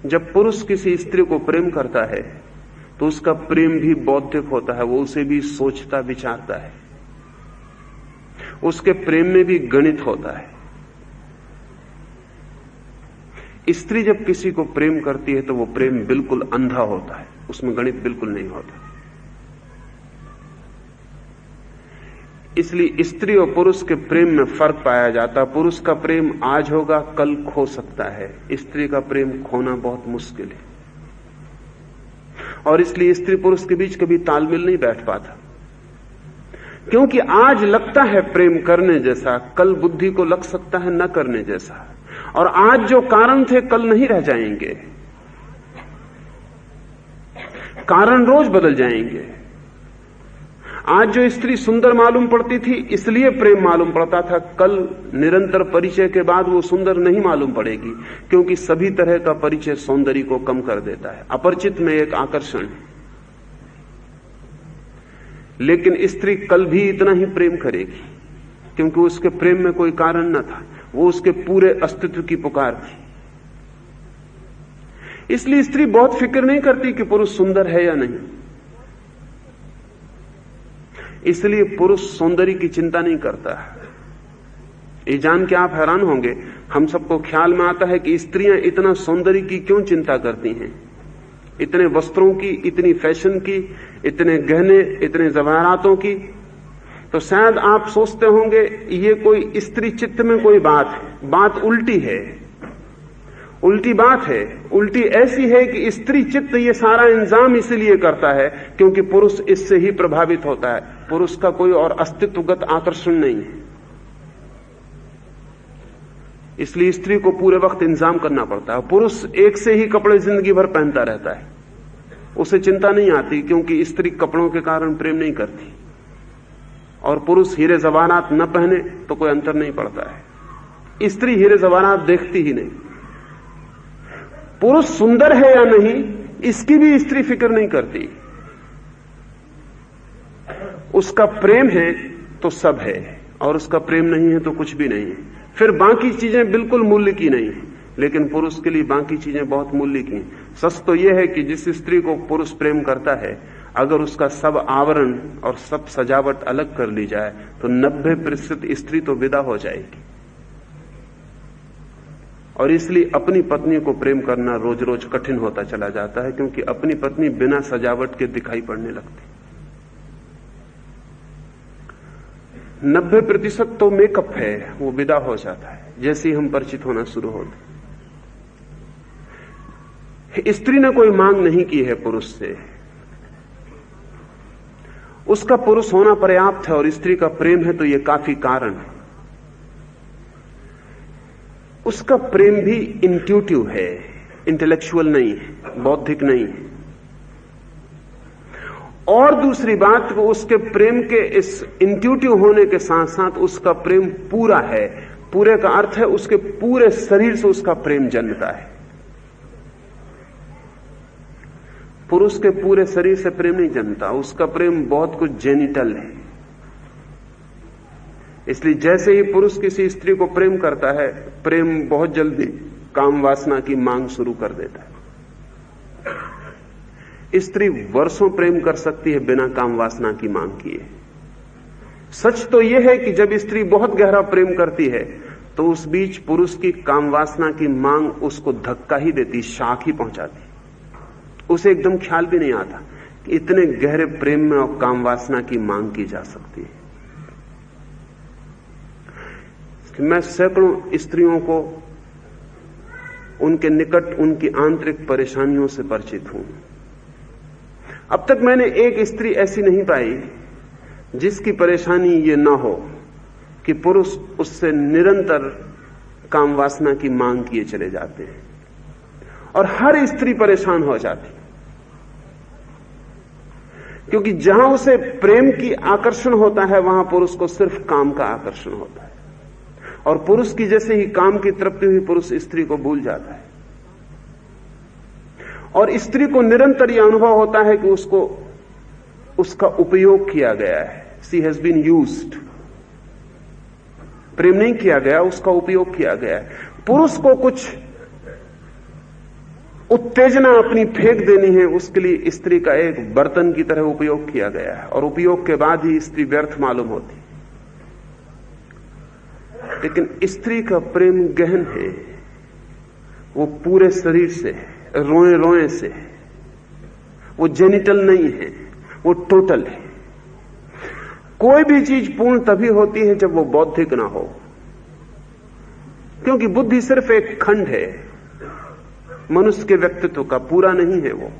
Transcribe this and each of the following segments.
जब पुरुष किसी स्त्री को प्रेम करता है तो उसका प्रेम भी बौद्धिक होता है, वो उसे भी सोचता विचारता है, उसके प्रेम में भी गणित होता है। स्त्री जब किसी को प्रेम करती है तो वो प्रेम बिल्कुल अंधा होता है, उसमें गणित बिल्कुल नहीं होता। इसलिए स्त्री और पुरुष के प्रेम में फर्क पाया जाता। पुरुष का प्रेम आज होगा, कल खो सकता है, स्त्री का प्रेम खोना बहुत मुश्किल है। और इसलिए स्त्री पुरुष के बीच कभी तालमेल नहीं बैठ पाता, क्योंकि आज लगता है प्रेम करने जैसा, कल बुद्धि को लग सकता है न करने जैसा, और आज जो कारण थे कल नहीं रह जाएंगे, कारण रोज बदल जाएंगे। आज जो स्त्री सुंदर मालूम पड़ती थी इसलिए प्रेम मालूम पड़ता था, कल निरंतर परिचय के बाद वो सुंदर नहीं मालूम पड़ेगी, क्योंकि सभी तरह का परिचय सौंदर्य को कम कर देता है। अपरिचित में एक आकर्षण है, लेकिन स्त्री कल भी इतना ही प्रेम करेगी, क्योंकि उसके प्रेम में कोई कारण न था, वो उसके पूरे अस्तित्व की पुकार थी। इसलिए स्त्री बहुत फिक्र नहीं करती कि पुरुष सुंदर है या नहीं, इसलिए पुरुष सौंदर्य की चिंता नहीं करता। ये जान के आप हैरान होंगे, हम सबको ख्याल में आता है कि स्त्रियां इतना सौंदर्य की क्यों चिंता करती हैं, इतने वस्त्रों की, इतनी फैशन की, इतने गहने, इतने जवाहरातों की। तो शायद आप सोचते होंगे ये कोई स्त्री चित्त में कोई बात है। बात उल्टी है, उल्टी बात है। उल्टी ऐसी है कि स्त्री चित्त ये सारा इंतजाम इसलिए करता है क्योंकि पुरुष इससे ही प्रभावित होता है। पुरुष का कोई और अस्तित्वगत आकर्षण नहीं है, इसलिए स्त्री को पूरे वक्त इंतजाम करना पड़ता है। पुरुष एक से ही कपड़े जिंदगी भर पहनता रहता है, उसे चिंता नहीं आती, क्योंकि स्त्री कपड़ों के कारण प्रेम नहीं करती, और पुरुष हीरे जवाहरात न पहने तो कोई अंतर नहीं पड़ता है। स्त्री हीरे जवाहरात देखती ही नहीं। पुरुष सुंदर है या नहीं इसकी भी स्त्री फिक्र नहीं करती, उसका प्रेम है तो सब है, और उसका प्रेम नहीं है तो कुछ भी नहीं है। फिर बाकी चीजें बिल्कुल मूल्य की नहीं है, लेकिन पुरुष के लिए बाकी चीजें बहुत मूल्य की हैं। सच तो यह है कि जिस स्त्री को पुरुष प्रेम करता है, अगर उसका सब आवरण और सब सजावट अलग कर ली जाए तो 90% स्त्री तो विदा हो जाएगी। और इसलिए अपनी पत्नी को प्रेम करना रोज रोज कठिन होता चला जाता है, क्योंकि अपनी पत्नी बिना सजावट के दिखाई पड़ने लगती। 90% तो मेकअप है, वो विदा हो जाता है जैसे ही हम परिचित होना शुरू होते। स्त्री ने कोई मांग नहीं की है पुरुष से, उसका पुरुष होना पर्याप्त है, और स्त्री का प्रेम है तो यह काफी कारण है। उसका प्रेम भी इंट्यूटिव है, इंटेलेक्चुअल नहीं है, बौद्धिक नहीं है। और दूसरी बात, वो उसके प्रेम के इस इंट्यूटिव होने के साथ साथ उसका प्रेम पूरा है। पूरे का अर्थ है उसके पूरे शरीर से उसका प्रेम जन्मता है। पुरुष के पूरे शरीर से प्रेम नहीं जन्मता, उसका प्रेम बहुत कुछ जेनिटल है। इसलिए जैसे ही पुरुष किसी स्त्री को प्रेम करता है, प्रेम बहुत जल्दी काम वासना की मांग शुरू कर देता है। स्त्री वर्षों प्रेम कर सकती है बिना काम वासना की मांग किए। सच तो यह है कि जब स्त्री बहुत गहरा प्रेम करती है तो उस बीच पुरुष की काम वासना की मांग उसको धक्का ही देती, शाख ही पहुंचाती। उसे एकदम ख्याल भी नहीं आता कि इतने गहरे प्रेम में और काम वासना की मांग की जा सकती है। मैं सैकड़ों स्त्रियों को उनके निकट उनकी आंतरिक परेशानियों से परिचित हूं। अब तक मैंने एक स्त्री ऐसी नहीं पाई जिसकी परेशानी ये ना हो कि पुरुष उससे निरंतर काम वासना की मांग किए चले जाते हैं, और हर स्त्री परेशान हो जाती, क्योंकि जहां उसे प्रेम की आकर्षण होता है वहां पुरुष को सिर्फ काम का आकर्षण होता है, और पुरुष की जैसे ही काम की तृप्ति हुई पुरुष स्त्री को भूल जाता है। और स्त्री को निरंतर यह अनुभव होता है कि उसको उसका उपयोग किया गया है, शी हैज बीन यूज्ड। प्रेम नहीं किया गया, उसका उपयोग किया गया है। पुरुष को कुछ उत्तेजना अपनी फेंक देनी है, उसके लिए स्त्री का एक बर्तन की तरह उपयोग किया गया है, और उपयोग के बाद ही स्त्री व्यर्थ मालूम होती। लेकिन स्त्री का प्रेम गहन है, वो पूरे शरीर से है, रोए रोए से है, वो जेनिटल नहीं है, वो टोटल है। कोई भी चीज पूर्ण तभी होती है जब वो बौद्धिक ना हो, क्योंकि बुद्धि सिर्फ एक खंड है, मनुष्य के व्यक्तित्व का, पूरा नहीं है वो।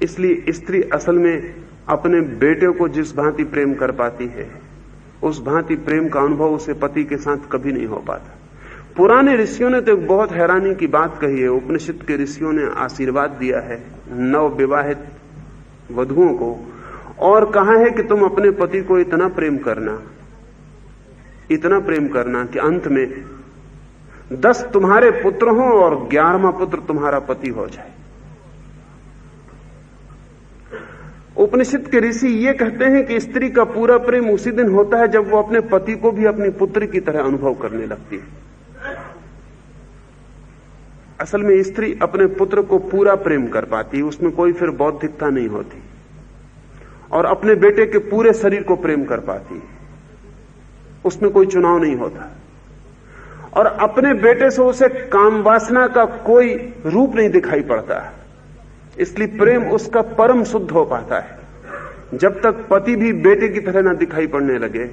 इसलिए स्त्री असल में अपने बेटे को जिस भांति प्रेम कर पाती है, उस भांति प्रेम का अनुभव उसे पति के साथ कभी नहीं हो पाता। पुराने ऋषियों ने तो एक बहुत हैरानी की बात कही है। उपनिषद के ऋषियों ने आशीर्वाद दिया है नव विवाहित वधुओं को, और कहा है कि तुम अपने पति को इतना प्रेम करना, इतना प्रेम करना कि अंत में 10 तुम्हारे पुत्र हों और 11वां पुत्र तुम्हारा पति हो जाए। उपनिषद के ऋषि ये कहते हैं कि स्त्री का पूरा प्रेम उसी दिन होता है जब वो अपने पति को भी अपनी पुत्री की तरह अनुभव करने लगती है। असल में स्त्री अपने पुत्र को पूरा प्रेम कर पाती है, उसमें कोई फिर बौद्धिकता नहीं होती, और अपने बेटे के पूरे शरीर को प्रेम कर पाती है, उसमें कोई चुनाव नहीं होता। और अपने बेटे से उसे काम वासना का कोई रूप नहीं दिखाई पड़ता, इसलिए प्रेम उसका परम शुद्ध हो पाता है। जब तक पति भी बेटे की तरह ना दिखाई पड़ने लगे,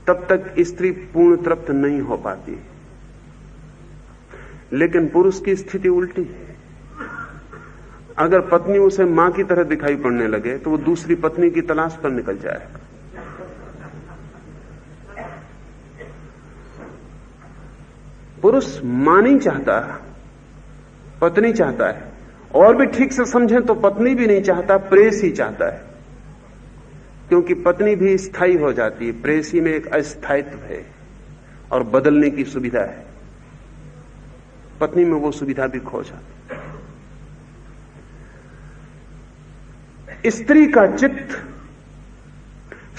तब तक स्त्री पूर्ण तृप्त नहीं हो पाती। लेकिन पुरुष की स्थिति उल्टी है। अगर पत्नी उसे मां की तरह दिखाई पड़ने लगे तो वो दूसरी पत्नी की तलाश पर निकल जाएगा। पुरुष मां नहीं चाहता, पत्नी चाहता है, और भी ठीक से समझें तो पत्नी भी नहीं चाहता, प्रेयसी चाहता है, क्योंकि पत्नी भी स्थायी हो जाती है, प्रेयसी में एक अस्थायित्व है और बदलने की सुविधा है। पत्नी में वो सुविधा भी खो जाती। स्त्री का चित्त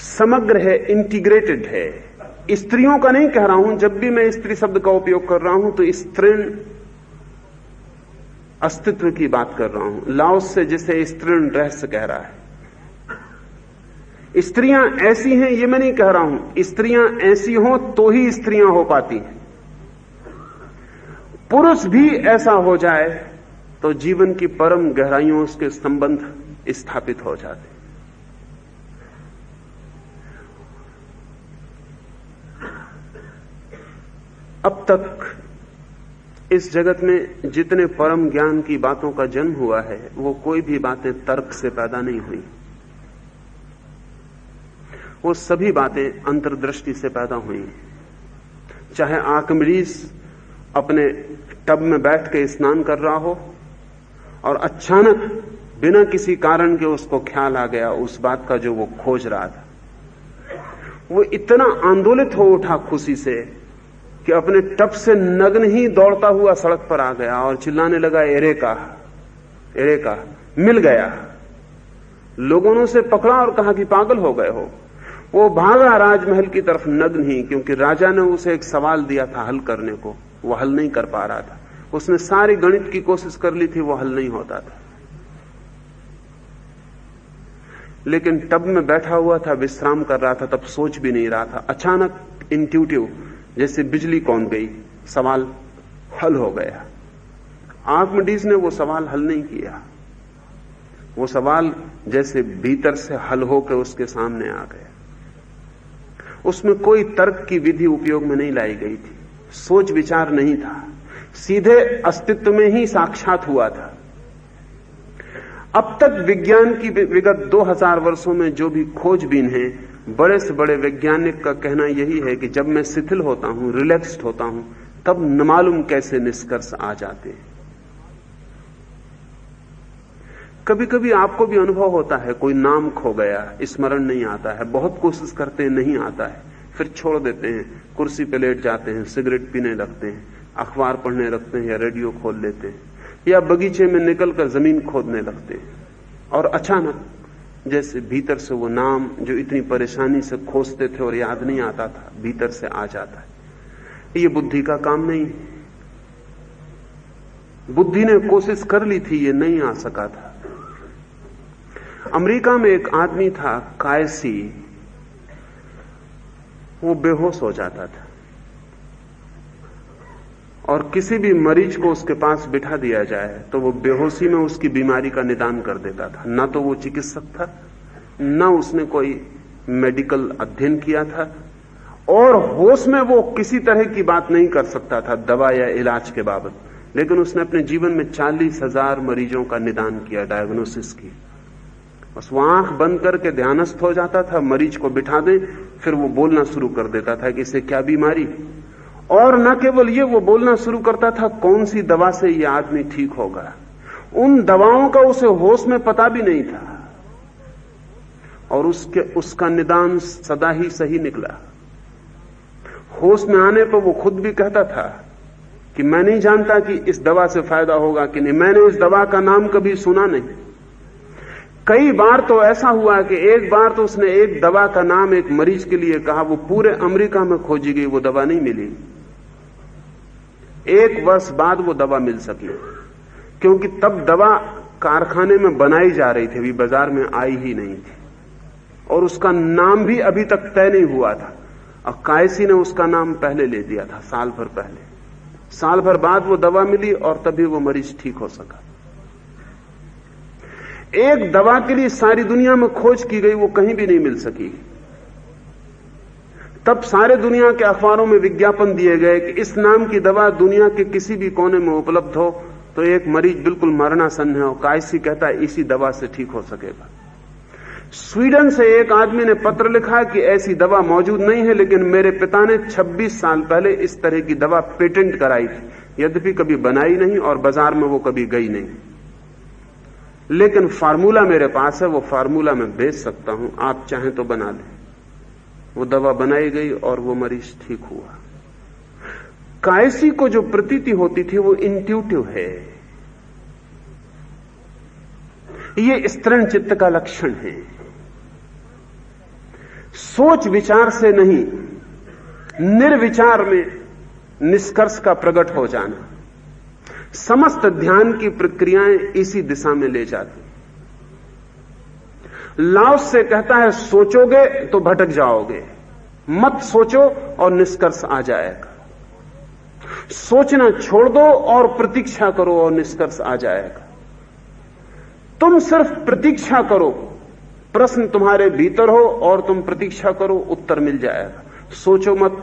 समग्र है, इंटीग्रेटेड है। स्त्रियों का नहीं कह रहा हूं, जब भी मैं स्त्री शब्द का उपयोग कर रहा हूं तो स्त्रीण अस्तित्व की बात कर रहा हूं। लाओस से जिसे स्त्रीण रहस्य कह रहा है। स्त्रियां ऐसी हैं ये मैं नहीं कह रहा हूं, स्त्रियां ऐसी हों तो ही स्त्रियां हो पाती हैं। पुरुष भी ऐसा हो जाए तो जीवन की परम गहराइयों उसके संबंध स्थापित हो जाते। अब तक इस जगत में जितने परम ज्ञान की बातों का जन्म हुआ है, वो कोई भी बातें तर्क से पैदा नहीं हुई। वो सभी बातें अंतर्दृष्टि से पैदा हुई। चाहे आर्किमिडीज अपने टब में बैठ के स्नान कर रहा हो और अचानक बिना किसी कारण के उसको ख्याल आ गया उस बात का जो वो खोज रहा था, वो इतना आंदोलित हो उठा खुशी से कि अपने टब से नग्न ही दौड़ता हुआ सड़क पर आ गया और चिल्लाने लगा, एरेका एरेका, मिल गया। लोगों ने उसे पकड़ा और कहा कि पागल हो गए हो। वो भागा राजमहल की तरफ नग्न ही, क्योंकि राजा ने उसे एक सवाल दिया था हल करने को, वो हल नहीं कर पा रहा था। उसने सारी गणित की कोशिश कर ली थी, वो हल नहीं होता था। लेकिन टब में बैठा हुआ था, विश्राम कर रहा था, तब सोच भी नहीं रहा था। अचानक इंट्यूटिव जैसे बिजली कौंध गई, सवाल हल हो गया। आर्किमिडीज ने वो सवाल हल नहीं किया, वो सवाल जैसे भीतर से हल होकर उसके सामने आ गया। उसमें कोई तर्क की विधि उपयोग में नहीं लाई गई थी, सोच विचार नहीं था, सीधे अस्तित्व में ही साक्षात हुआ था। अब तक विज्ञान की विगत 2000 वर्षों में जो भी खोजबीन है, बड़े से बड़े वैज्ञानिक का कहना यही है कि जब मैं शिथिल होता हूं, रिलैक्स्ड होता हूं, तब न मालूम कैसे निष्कर्ष आ जाते हैं। कभी कभी आपको भी अनुभव होता है, कोई नाम खो गया, स्मरण नहीं आता है, बहुत कोशिश करते हैं, नहीं आता है, फिर छोड़ देते हैं, कुर्सी पे लेट जाते हैं, सिगरेट पीने लगते हैं, अखबार पढ़ने लगते हैं या रेडियो खोल लेते हैं या बगीचे में निकलकर जमीन खोदने लगते हैं, और अचानक जैसे भीतर से वो नाम जो इतनी परेशानी से खोजते थे और याद नहीं आता था, भीतर से आ जाता है। ये बुद्धि का काम नहीं है। बुद्धि ने कोशिश कर ली थी, ये नहीं आ सका था। अमेरिका में एक आदमी था कायसी, वो बेहोश हो जाता था और किसी भी मरीज को उसके पास बिठा दिया जाए तो वो बेहोशी में उसकी बीमारी का निदान कर देता था। ना तो वो चिकित्सक था, ना उसने कोई मेडिकल अध्ययन किया था, और होश में वो किसी तरह की बात नहीं कर सकता था दवा या इलाज के बाबत। लेकिन उसने अपने जीवन में 40,000 मरीजों का निदान किया, डायग्नोसिस की। बस वो आंख बंद करके ध्यानस्थ हो जाता था, मरीज को बिठा दे, फिर वो बोलना शुरू कर देता था कि इसे क्या बीमारी। और न केवल ये, वो बोलना शुरू करता था कौन सी दवा से ये आदमी ठीक होगा। उन दवाओं का उसे होश में पता भी नहीं था, और उसका निदान सदा ही सही निकला। होश में आने पर वो खुद भी कहता था कि मैं नहीं जानता कि इस दवा से फायदा होगा कि नहीं, मैंने इस दवा का नाम कभी सुना नहीं। कई बार तो ऐसा हुआ कि एक बार तो उसने एक दवा का नाम एक मरीज के लिए कहा, वो पूरे अमेरिका में खोजी गई, वो दवा नहीं मिली। 1 वर्ष बाद वो दवा मिल सकी, क्योंकि तब दवा कारखाने में बनाई जा रही थी, अभी बाजार में आई ही नहीं थी, और उसका नाम भी अभी तक तय नहीं हुआ था। और कायसी ने उसका नाम पहले ले दिया था, साल भर पहले। साल भर बाद वो दवा मिली और तभी वो मरीज ठीक हो सका। एक दवा के लिए सारी दुनिया में खोज की गई, वो कहीं भी नहीं मिल सकी। तब सारे दुनिया के अखबारों में विज्ञापन दिए गए कि इस नाम की दवा दुनिया के किसी भी कोने में उपलब्ध हो तो एक मरीज बिल्कुल मरणासन्न है और कायसी कहता है इसी दवा से ठीक हो सकेगा। स्वीडन से एक आदमी ने पत्र लिखा कि ऐसी दवा मौजूद नहीं है, लेकिन मेरे पिता ने 26 साल पहले इस तरह की दवा पेटेंट कराई थी, यद्यपि कभी बनाई नहीं और बाजार में वो कभी गई नहीं, लेकिन फार्मूला मेरे पास है, वो फार्मूला मैं बेच सकता हूं, आप चाहें तो बना लें। वो दवा बनाई गई और वो मरीज ठीक हुआ। कायसी को जो प्रतीति होती थी वो इंट्यूटिव है, ये स्तरण चित्त का लक्षण है। सोच विचार से नहीं, निर्विचार में निष्कर्ष का प्रकट हो जाना, समस्त ध्यान की प्रक्रियाएं इसी दिशा में ले जाती। लाओस से कहता है सोचोगे तो भटक जाओगे, मत सोचो और निष्कर्ष आ जाएगा। सोचना छोड़ दो और प्रतीक्षा करो और निष्कर्ष आ जाएगा। तुम सिर्फ प्रतीक्षा करो, प्रश्न तुम्हारे भीतर हो और तुम प्रतीक्षा करो, उत्तर मिल जाएगा। सोचो मत,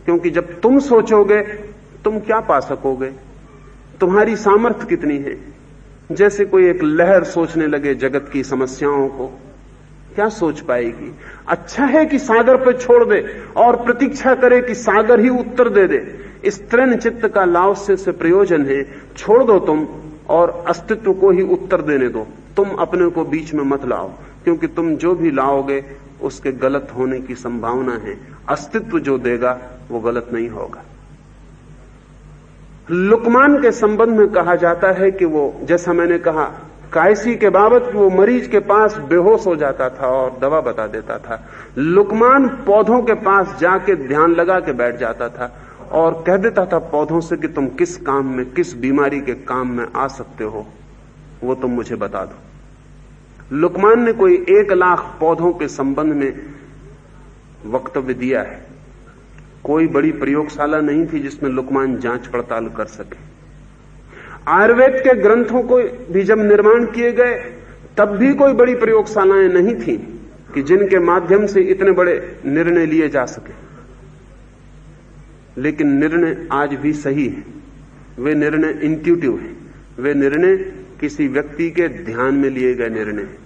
क्योंकि जब तुम सोचोगे तुम क्या पा सकोगे, तुम्हारी सामर्थ्य कितनी है। जैसे कोई एक लहर सोचने लगे जगत की समस्याओं को, क्या सोच पाएगी। अच्छा है कि सागर पर छोड़ दे और प्रतीक्षा करे कि सागर ही उत्तर दे दे। इस तृण चित्त का लाओस से प्रयोजन है, छोड़ दो तुम और अस्तित्व को ही उत्तर देने दो, तुम अपने को बीच में मत लाओ, क्योंकि तुम जो भी लाओगे उसके गलत होने की संभावना है। अस्तित्व जो देगा वो गलत नहीं होगा। लुकमान के संबंध में कहा जाता है कि वो, जैसा मैंने कहा कायसी के बाबत, वो मरीज के पास बेहोश हो जाता था और दवा बता देता था। लुकमान पौधों के पास जाके ध्यान लगा के बैठ जाता था और कह देता था पौधों से कि तुम किस काम में, किस बीमारी के काम में आ सकते हो, वो तुम मुझे बता दो। लुकमान ने कोई 1 लाख पौधों के संबंध में वक्तव्य दिया है। कोई बड़ी प्रयोगशाला नहीं थी जिसमें लुकमान जांच पड़ताल कर सके। आयुर्वेद के ग्रंथों को भी जब निर्माण किए गए तब भी कोई बड़ी प्रयोगशालाएं नहीं थी कि जिनके माध्यम से इतने बड़े निर्णय लिए जा सके। लेकिन निर्णय आज भी सही है, वे निर्णय इंट्यूटिव हैं, वे निर्णय किसी व्यक्ति के ध्यान में लिए गए निर्णय हैं।